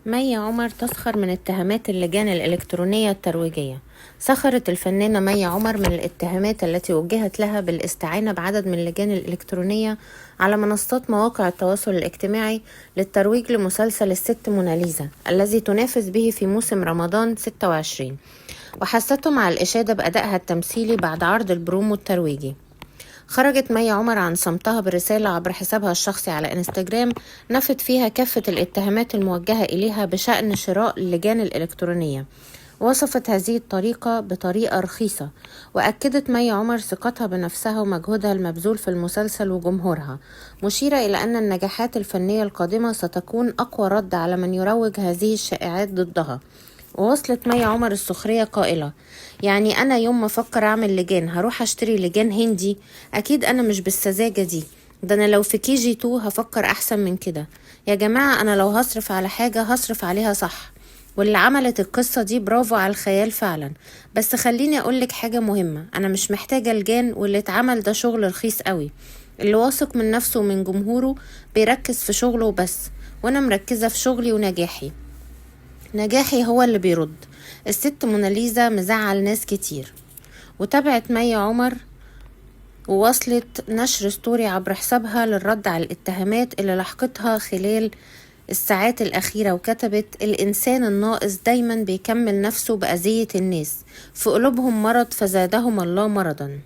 مي عمر تسخر من اتهامات اللجان الإلكترونية الترويجية. سخرت الفنانة مي عمر من الاتهامات التي وجهت لها بالاستعانة بعدد من اللجان الإلكترونية على منصات مواقع التواصل الاجتماعي للترويج لمسلسل الست موناليزا الذي تنافس به في موسم رمضان 26، وحثتهم على الإشادة بأدائها التمثيلي بعد عرض البرومو الترويجي. خرجت مي عمر عن صمتها برسالة عبر حسابها الشخصي على انستجرام نفت فيها كافة الاتهامات الموجهة إليها بشأن شراء اللجان الإلكترونية. وصفت هذه الطريقة بطريقة رخيصة، وأكدت مي عمر ثقتها بنفسها ومجهودها المبذول في المسلسل وجمهورها، مشيرة إلى أن النجاحات الفنية القادمة ستكون أقوى رد على من يروج هذه الشائعات ضدها. ووصلت مي عمر السخرية قائلة: يعني أنا يوم ما أفكر أعمل لجان هروح أشتري لجان هندي؟ أكيد أنا مش بالسذاجة دي، ده أنا لو في كي جي 2 هفكر أحسن من كده. يا جماعة، أنا لو هصرف على حاجة هصرف عليها صح، واللي عملت القصة دي برافو على الخيال فعلا. بس خليني أقولك حاجة مهمة، أنا مش محتاجة لجان، واللي اتعمل ده شغل رخيص قوي. اللي واثق من نفسه ومن جمهوره بيركز في شغله وبس، وأنا مركزة في شغلي ونجاحي. نجاحي هو اللي بيرد. الست موناليزا مزعل ناس كتير. وتابعت مي عمر ووصلت نشر ستوري عبر حسابها للرد على الاتهامات اللي لحقتها خلال الساعات الأخيرة، وكتبت: الإنسان الناقص دايما بيكمل نفسه بأذية الناس، في قلوبهم مرض فزادهم الله مرضا.